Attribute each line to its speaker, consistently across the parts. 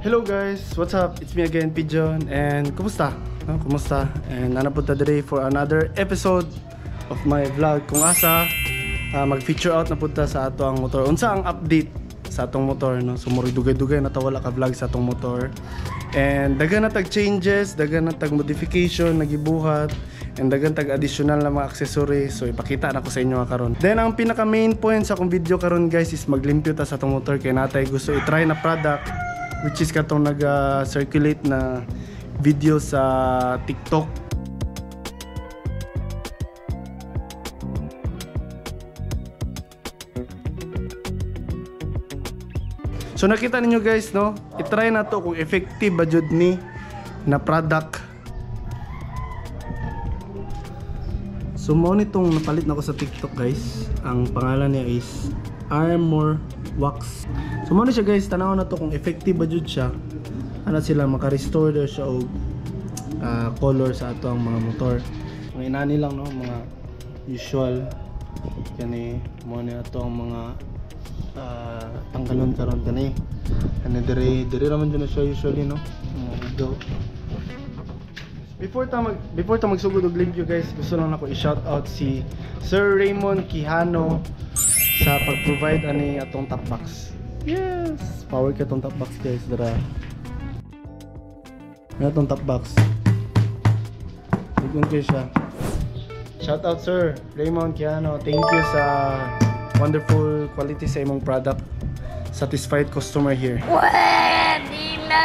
Speaker 1: Hello guys, what's up? It's me again, Pigeon, and kumusta? Kumusta? And nanapunta today for another episode of my vlog kung asa mag-feature out na punta sa ato ang motor. Unsa ang update sa atong motor, no? So murag dugay-dugay na tawala ka vlog sa atong motor. And dagan na tag changes, dagan na tag modification nagibuhat, and dagan tag additional na mga accessories. So ipakita na ko sa inyo karon. Then ang pinaka main point sa akong video karon guys is maglimpyo ta sa atong motor kay natay gusto i-try na product, which is katong nag-circulate na video sa TikTok. So nakita ninyo guys, no? I-try na to kung effective ba jud ni na product. So mao nitong napalit na ko sa TikTok guys. Ang pangalan niya is Armor Wax. So mao ni siya guys, tanaw na to kung effective ba jud siya. Ana sila maka-restore daw siya og color sa ato ang mga motor. Mga inani lang no, mga usual kani mo ni ato ang mga tanggalon karon kani. Ano dire naman dyan na siya usually no. Go. Before ta magsugod og limpyo guys, gusto lang ako i-shout out si Sir Raymond Quijano sa pag-provide ani atong top box. Yes, power ka atong top box guys, dara. Atong top box. Bigyan kayo siya. Shout out Sir Raymond Quijano. Thank you sa wonderful quality sa imong product. Satisfied customer here.
Speaker 2: Pwede na!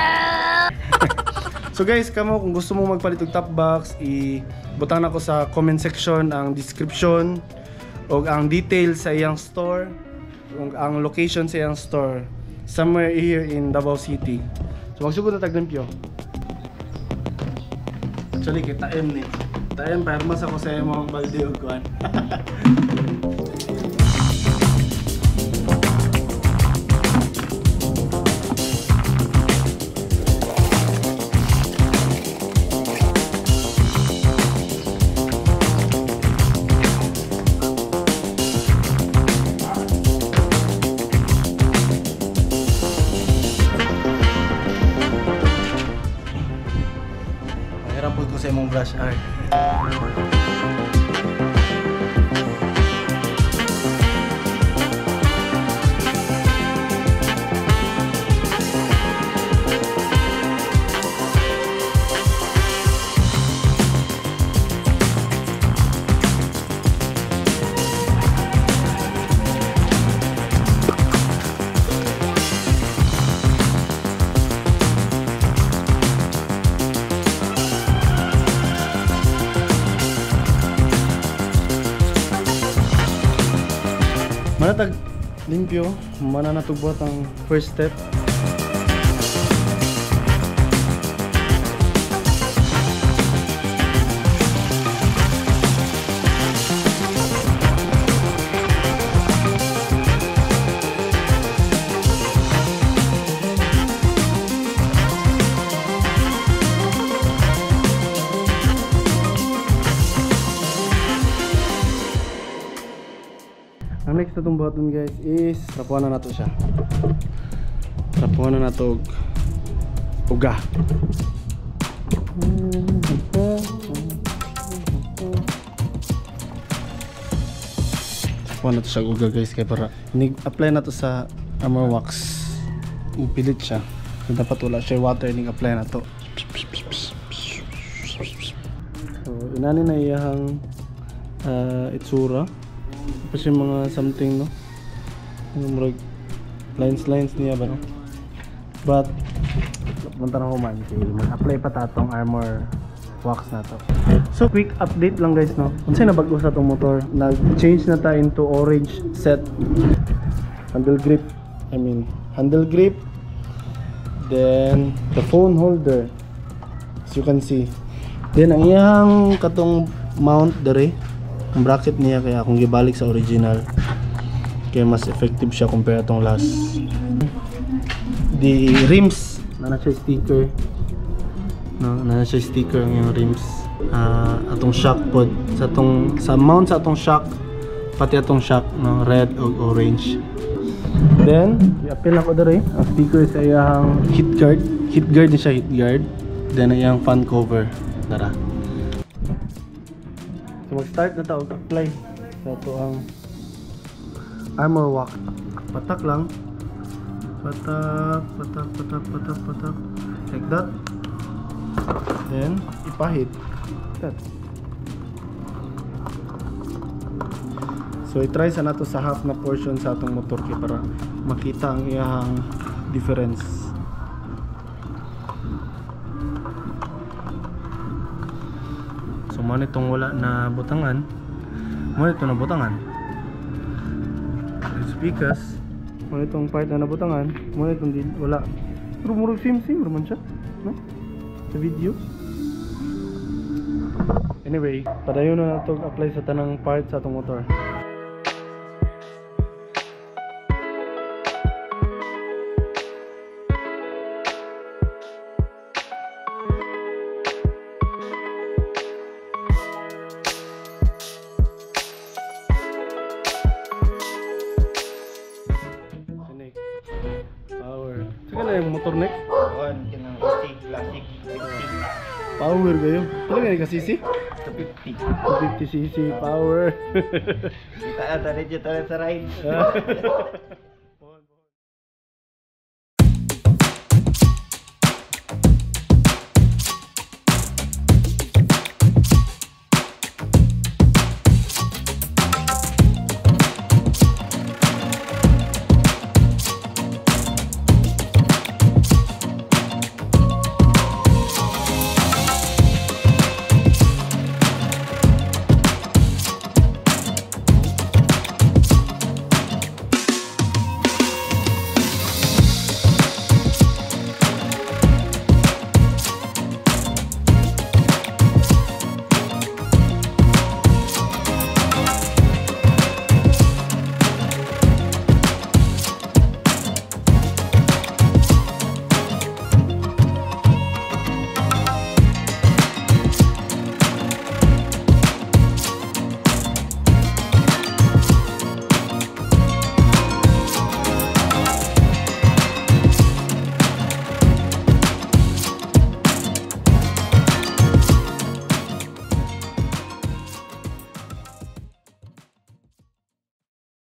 Speaker 1: So guys, kamo kung gusto mo magpalit og top box, ibutang na ko sa comment section ang description o ang details sa iyang store, o ang location sa iyang store, somewhere here in Davao City. So magsugod na taglimpyo. Actually, kita M ni. Tayo permas ako sa imong balde og kuan. Pagod ko sa imong brush art. Manatag limpyo, mana natugbuhat ang first step. Ang next na itong button guys is rapuan na nato siya. Rapuan na nato uga. Rapuan na to siya uga guys, kaya para apply na to sa Armor Wax. Pilit siya, so dapat wala siya water, apply na to. So inani na iyang itsura. Tapos yung mga something no, yung lines niya ba no, but punta na ko man mag-apply pa tatong Armor Wax na to. So quick update lang guys no, unsay nabago sa itong motor, nag-change na tayo into orange set handle grip, then the phone holder as you can see, then ang iyang katong mount dere, ang bracket niya, kaya kung gibalik sa original kaya mas effective siya compare atong last. The rims na siya sticker no, na siya sticker ang yung rims. Atong shock pod sa mount sa atong shock, pati atong shock no, red o orange. Then, i-appeal ako dere. Ang speaker is ayang heat guard. Heat guard ni siya, heat guard. Then, ayang fan cover. Tara. So, mag-start na tayo. Apply. So, ito ang armor wax. Patak lang. Patak, patak, patak, patak, patak. Like that. Then, ipahit. That. So i-try sa nato sa half na portion sa atong motor kay para makita ang iyang difference. So mo nitong wala na butangan. Mo nito na butangan. Speakers. Mo nitong part na nabutangan. Mo nitong wala. Pero murag sim man siya, no? Sa video. Anyway, padayon na nato apply sa tanang part sa atong motor. Power. Sige na yung motor next.
Speaker 3: Kuan kinang classic
Speaker 1: Power kayo. Pala nga ka cc?
Speaker 3: 50.
Speaker 1: 50cc power.
Speaker 3: Kita ata rin dito sa ride.